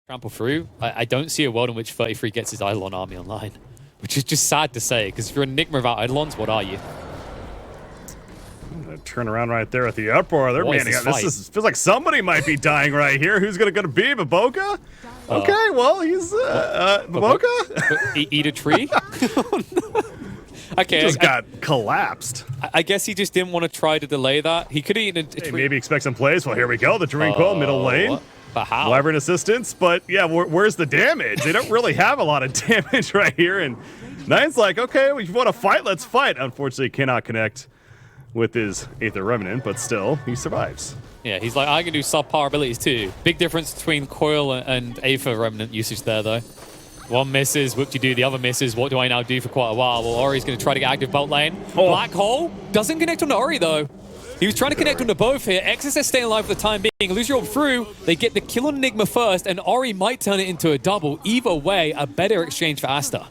trample through, I don't see a world in which 33 gets his Eidolon army online, which is just sad to say, because if you're an Enigma without Eidolons, what are you? Turn around right there at the uproar. They're manning up. This feels like somebody might be dying right here. Who's going to be? Baboka? Okay, well, he's Baboka. Eat a tree? Okay, he just got collapsed. I guess he just didn't want to try to delay that. He could have eaten a tree. Maybe expect some plays. Well, here we go. The Dream Quill, middle lane. What? But how? Wyvern assistance, but yeah, where's the damage? They don't really have a lot of damage right here. And Nine's like, okay, if you want to fight, let's fight. Unfortunately, cannot connect with his Aether Remnant, but still, he survives. Yeah, he's like, I can do subpar abilities too. Big difference between Coil and Aether Remnant usage there, though. One misses, whoop-de-doo, the other misses. What do I now do for quite a while? Well, Ori's going to try to get active bot lane. Black Hole doesn't connect on Ori, though. He was trying to connect onto both here. XSS staying alive for the time being. Lose your through. They get the kill on Enigma first, and Ori might turn it into a double. Either way, a better exchange for Aster.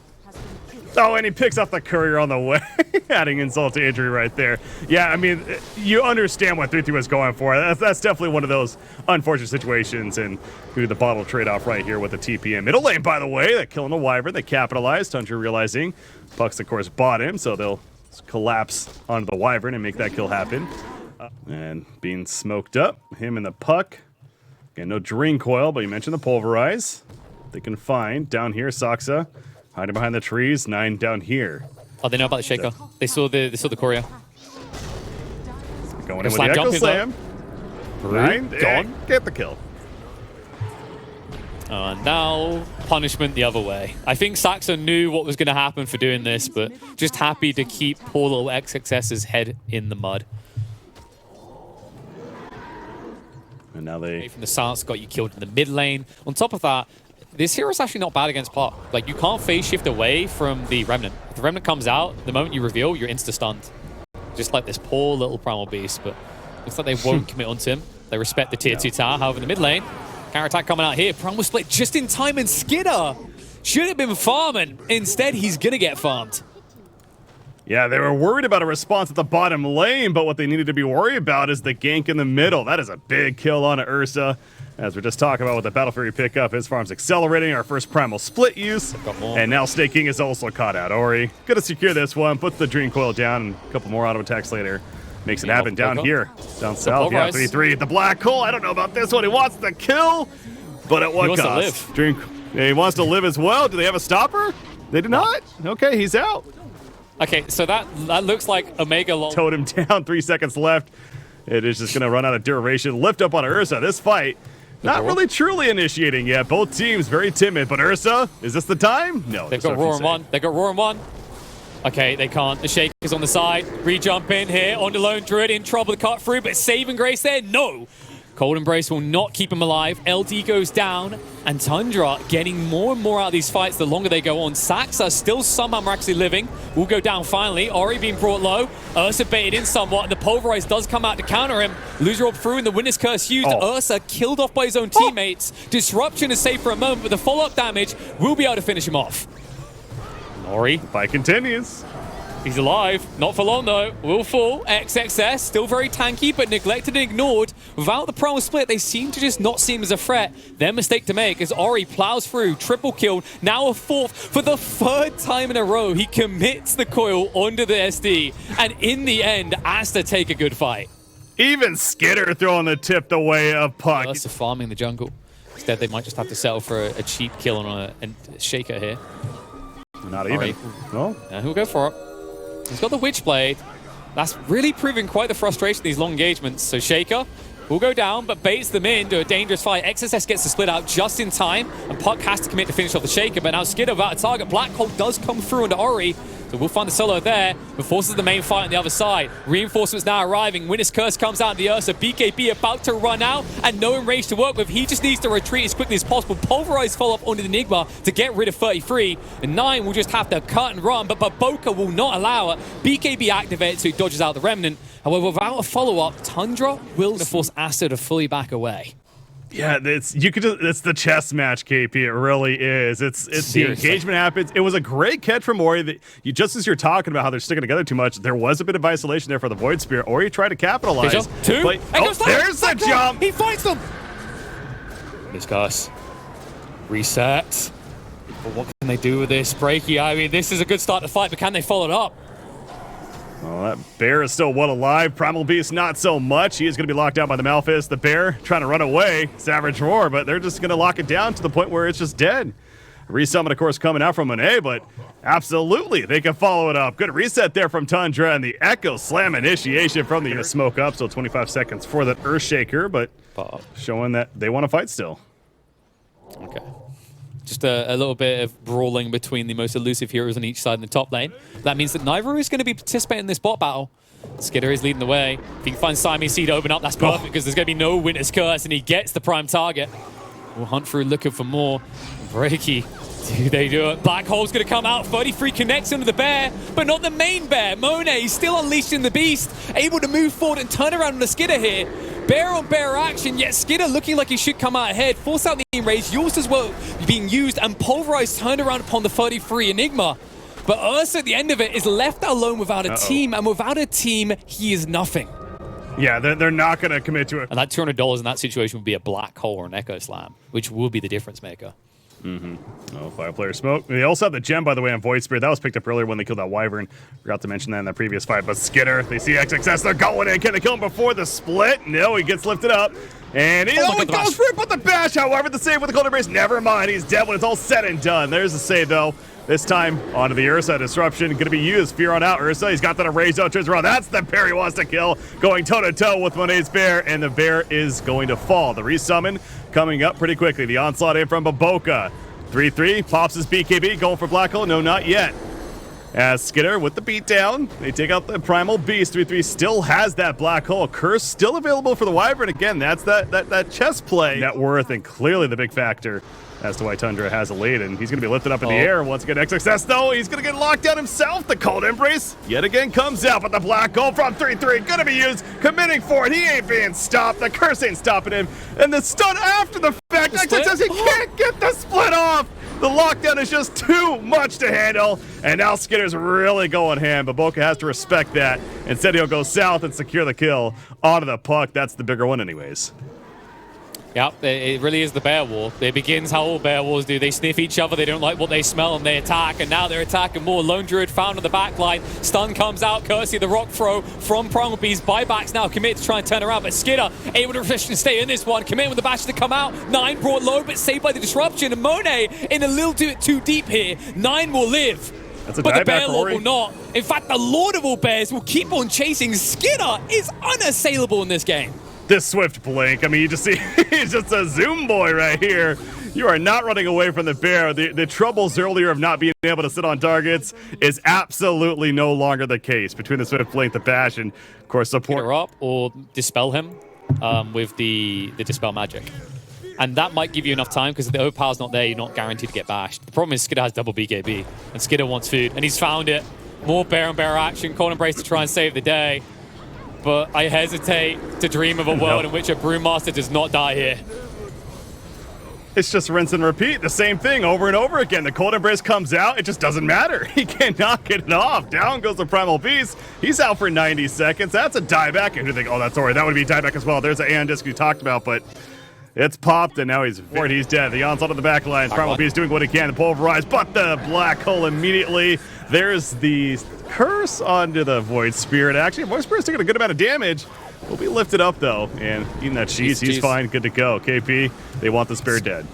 Oh, and he picks up the courier on the way, adding insult to injury right there. Yeah, I mean, you understand what 3-3 was going for. That's definitely one of those unfortunate situations, and do the bottle trade-off right here with the TPM. Middle lane, by the way, they're killing the Wyvern. They capitalized. Tundra realizing Pucks, of course, bought him, so they'll collapse onto the Wyvern and make that kill happen. And being smoked up, him and the Puck. Again, no Dream Coil, but you mentioned the Pulverize. They can find down here, Saksa. Hiding behind the trees, 9 down here. Oh, they know about the Shaker. They saw the courier. Going in with the Echo Slam. 9 gone. Get the kill. Now punishment the other way. I think Saxo knew what was going to happen for doing this, but just happy to keep poor little XXS's head in the mud. And now they... From the silence got you killed in the mid lane. On top of that, this hero's actually not bad against Pot. Like, you can't phase shift away from the Remnant. If the Remnant comes out, the moment you reveal, you're insta-stunned. Just like this poor little Primal Beast, but looks like they won't commit onto him. They respect the tier 2 tower. However, in the mid lane, counter-attack coming out here. Primal split just in time, and Skidder should have been farming. Instead, he's going to get farmed. Yeah, they were worried about a response at the bottom lane, but what they needed to be worried about is the gank in the middle. That is a big kill on Ursa. As we're just talking about with the Battle Fury pickup, his farm's accelerating, our first Primal Split use. And now Staking is also caught out. Ori gonna secure this one, puts the Dream Coil down, and a couple more auto attacks later. Makes it happen down here, down south. Yeah, 3-3, the Black Hole. I don't know about this one. He wants the kill, but at what cost? He wants to live as well. Do they have a stopper? They do not? Okay, he's out. Okay, so that looks like Omega long. Towed him down, 3 seconds left. It is just gonna run out of duration. Lift up on Ursa. This fight, not really truly initiating yet. Both teams very timid, but Ursa, is this the time? No. They've got Roar in one. They've got Roar in one. Okay, they can't. The Shake is on the side. Re-jump in here. On the Lone Druid, in trouble to cut through, but saving grace there? No. Cold Embrace will not keep him alive. LD goes down, and Tundra getting more and more out of these fights the longer they go on. Saxa still somehow miraculously living. Will go down finally. Ori being brought low. Ursa baited in somewhat, and the Pulverize does come out to counter him. Loser up through, and the Witness Curse used. Ursa killed off by his own teammates. Disruption is safe for a moment, but the follow-up damage will be able to finish him off. Ori. The fight continues. He's alive. Not for long, though. Will fall. XXS, still very tanky, but neglected and ignored. Without the Primal Split, they seem to just not see him as a threat. Their mistake to make as Ori plows through. Triple kill. Now a 4th. For the 3rd time in a row, he commits the coil onto the SD. And in the end, Aster take a good fight. Even Skidder throwing the tip the way of Puck. Aster farming the jungle. Instead, they might just have to settle for a cheap kill on a Shaker here. Not even. Well, yeah, he'll go for it. He's got the Witchblade. That's really proving quite the frustration these long engagements. So Shaker will go down, but baits them into a dangerous fight. XSS gets the split out just in time, and Puck has to commit to finish off the Shaker, but now Skidder without a target. Black Hole does come through into Ori, so we'll find the solo there, but forces the main fight on the other side. Reinforcements now arriving. Witness Curse comes out in the Ursa. BKB about to run out, and no range to work with. He just needs to retreat as quickly as possible. Pulverize follow-up onto the Enigma to get rid of 33. And 9 will just have to cut and run, but Baboka will not allow it. BKB activates, so he dodges out the Remnant. However, without a follow-up, Tundra will force Aster to fully back away. Yeah, it's the chess match, KP. It really is. It's the engagement happens. It was a great catch from Ori. That just as you're talking about how they're sticking together too much, there was a bit of isolation there for the Void Spear. Ori tried to capitalize. Two. But, there's the jump. He fights them. This Curse. Reset. But what can they do with this? Breaky, I mean, this is a good start to fight, but can they follow it up? Well, that bear is still one alive. Primal Beast, not so much. He is going to be locked down by the Malphus. The bear trying to run away. Savage Roar, but they're just going to lock it down to the point where it's just dead. Resummon, of course, coming out from an A, but absolutely, they can follow it up. Good reset there from Tundra, and the Echo Slam initiation from the smoke up, so 25 seconds for that Earthshaker, but showing that they want to fight still. Okay. Just a little bit of brawling between the most elusive heroes on each side in the top lane. That means that neither is going to be participating in this bot battle. Skidder is leading the way. If he can find Siamese Seed to open up, that's perfect because there's going to be no Winter's Curse, and he gets the prime target. We'll hunt through looking for more. Breaky, do they do it? Black Hole's going to come out. 33 connects into the bear, but not the main bear. Monet still unleashing the beast, able to move forward and turn around on the Skidder here. Bear on bear action, yet Skidder looking like he should come out ahead. Force out the enrage, yours as well being used, and Pulverize turned around upon the 33 Enigma. But Ursa at the end of it is left alone without a team, and without a team, he is nothing. Yeah, they're not going to commit to it. And that $200 in that situation would be a Black Hole or an Echo Slam, which will be the difference maker. Oh, 5-player smoke. They also have the gem, by the way, on Void Spirit. That was picked up earlier when they killed that Wyvern. Forgot to mention that in the previous fight. But Skidder, they see XXS. They're going in. Can they kill him before the split? No, he gets lifted up. And he goes for it, but the bash. However, the save with the Cold Embrace. Never mind. He's dead when it's all said and done. There's the save, though. This time, onto the Ursa disruption. Going to be used. Fear on out, Ursa. He's got that erase out, turns around. That's the bear he wants to kill. Going toe-to-toe with Monet's bear, and the bear is going to fall. The resummon coming up pretty quickly. The onslaught in from Baboka. 3-3, pops his BKB, going for Black Hole. No, not yet. As Skidder with the beatdown, they take out the Primal Beast. 3-3 still has that Black Hole. Curse still available for the Wyvern. Again, that's that chess play. Net worth, and clearly the big factor as to why Tundra has a lead, and he's going to be lifted up in the air. Once again, XXS, though, he's going to get locked down himself. The Cold Embrace yet again comes out, but the Black Hole from 3-3 going to be used, committing for it. He ain't being stopped. The Curse ain't stopping him. And the stun after the fact, XXS, he can't get the split off. The lockdown is just too much to handle, and now Skidder's really going ham. Baboka has to respect that. Instead, he'll go south and secure the kill onto the puck. That's the bigger one anyways. Yep, it really is the bear war. It begins how all bear wars do. They sniff each other, they don't like what they smell, and they attack, and now they're attacking more. Lone Druid found on the back line. Stun comes out, courtesy of the rock throw from Primal Beast. Buybacks now committed to try and turn around, but Skidder able to resist and stay in this one. Committing with the bash to come out. 9 brought low, but saved by the disruption, and Monet in a little too deep here. 9 will live. But the Bear Lord will not. In fact, the Lord of all Bears will keep on chasing. Skidder is unassailable in this game. This swift blink, I mean, you just see, he's just a Zoom boy right here. You are not running away from the bear. The troubles earlier of not being able to sit on targets is absolutely no longer the case between the swift blink, the bash, and of course support. Get her up or dispel him with the dispel magic. And that might give you enough time because if the overpower's not there, you're not guaranteed to get bashed. The problem is Skidder has double BKB, and Skidder wants food, and he's found it. More bear on bear action, Cold Embrace to try and save the day. But I hesitate to dream of a world in which a Brewmaster does not die here. It's just rinse and repeat, the same thing over and over again. The Cold Embrace comes out, it just doesn't matter. He cannot get it off. Down goes the Primal Beast. He's out for 90 seconds. That's a dieback. And you think, oh, that's all right. That would be dieback as well. There's the Aeon Disc you talked about, but it's popped, and now he's dead. The onslaught of the back line. Primal Beast doing what he can to pulverize, but the Black Hole immediately. There's the curse onto the Void Spirit. Actually, Void Spirit's taking a good amount of damage. Will be lifted up, though, and eating that cheese, he's fine, good to go. KP, they want the Spirit dead.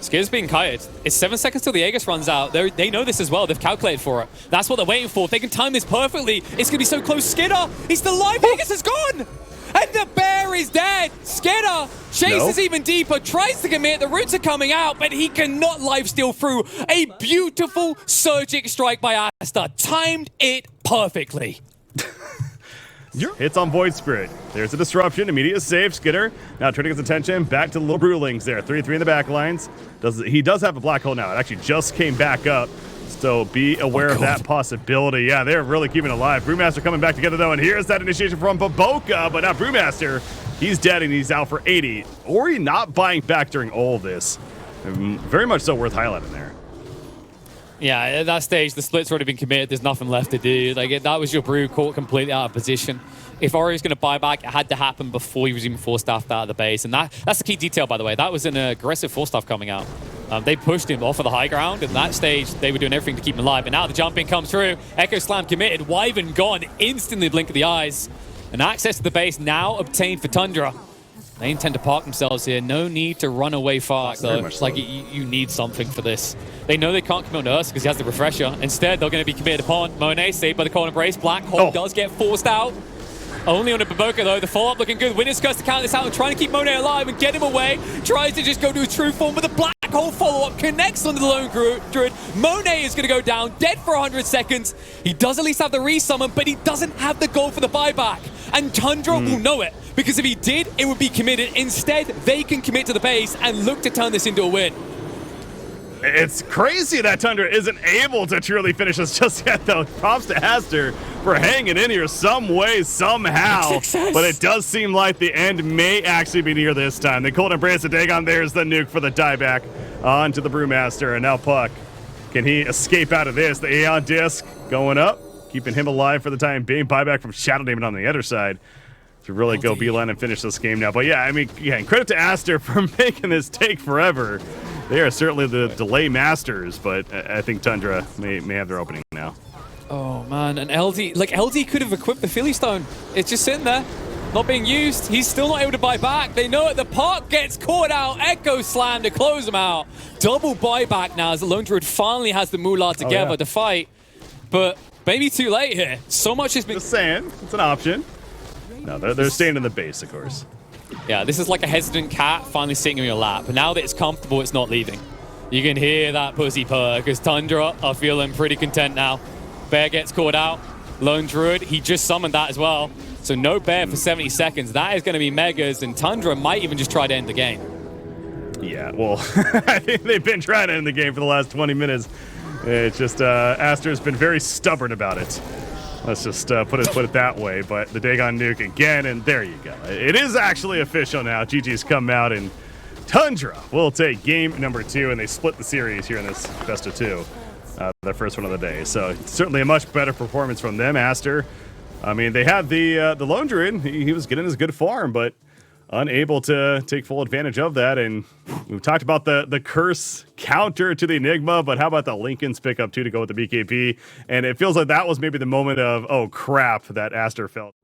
Skidder's being kited. It's 7 seconds till the Aegis runs out. They know this as well. They've calculated for it. That's what they're waiting for. If they can time this perfectly, it's going to be so close. Skidder, he's still alive. Aegis is gone. And the bear is dead. Skidder chases even deeper, tries to commit. The roots are coming out, but he cannot lifesteal through. A beautiful Surgic strike by Aster. Timed it perfectly. Hits on Void Spirit. There's a disruption. Immediate save. Skidder now turning his attention back to the little Brewlings there. 3-3 in the back lines. He does have a Black Hole now. It actually just came back up. So be aware of that possibility. Yeah, they're really keeping it alive. Brewmaster coming back together, though, and here's that initiation from Baboka, but now Brewmaster, he's dead and he's out for 80. Ori not buying back during all of this. Very much so worth highlighting there. Yeah, at that stage, the split's already been committed. There's nothing left to do. Like, that was your Brew caught completely out of position. If Ori was going to buy back, it had to happen before he was even force-staffed out of the base. And that's the key detail, by the way. That was an aggressive force-staff coming out. They pushed him off of the high ground. At that stage, they were doing everything to keep him alive. And now the jumping comes through. Echo Slam committed. Wyvern gone. Instantly blink of the eyes. And access to the base now obtained for Tundra. They intend to park themselves here. No need to run away far, though. It's like you need something for this. They know they can't commit on Ursa because he has the refresher. Instead, they're going to be committed upon Monet, saved by the Cold Embrace. Black Hole does get forced out. Only on a Baboka, though. The follow-up looking good. Winner's Curse to count this out and trying to keep Monet alive and get him away. Tries to just go to his true form, but the Black Hole follow-up connects onto the Lone Druid. Monet is going to go down, dead for 100 seconds. He does at least have the resummon, but he doesn't have the goal for the buyback. And Tundra will know it, because if he did, it would be committed. Instead, they can commit to the base and look to turn this into a win. It's crazy that Tundra isn't able to truly finish this just yet, though. Props to Aster for hanging in here some way, somehow. But it does seem like the end may actually be near this time. The Cold Embrace of Dagon, there's the nuke for the dieback onto the Brewmaster. And now Puck, can he escape out of this? The Aeon Disc going up, keeping him alive for the time being. Buyback from Shadow Demon on the other side to really go beeline and finish this game now. But yeah, I mean, credit to Aster for making this take forever. They are certainly the delay masters, but I think Tundra may have their opening now. Oh man, and LD could have equipped the Philly Stone. It's just sitting there, not being used. He's still not able to buy back. They know it. The park gets caught out. Echo Slam to close him out. Double buyback now as the Lone Druid finally has the Moolah together to fight. But maybe too late here. So much has been... Just saying, it's an option. No, they're staying in the base, of course. Yeah, this is like a hesitant cat finally sitting on your lap. But now that it's comfortable, it's not leaving. You can hear that pussy purr, because Tundra are feeling pretty content now. Bear gets caught out. Lone Druid, he just summoned that as well. So no Bear for 70 seconds. That is going to be Megas, and Tundra might even just try to end the game. Yeah, well, I think they've been trying to end the game for the last 20 minutes. It's just Aster's been very stubborn about it. Let's just put it that way. But the Dagon nuke again, and there you go. It is actually official now. GG's come out, and Tundra will take game number 2, and they split the series here in this best of 2. Their first one of the day. So certainly a much better performance from them. Aster, I mean, they had the Lone Druid. He was getting his good farm, but unable to take full advantage of that. And we've talked about the curse counter to the Enigma, but how about the Lincoln's pickup too to go with the BKB? And it feels like that was maybe the moment of, oh crap, that Aster felt.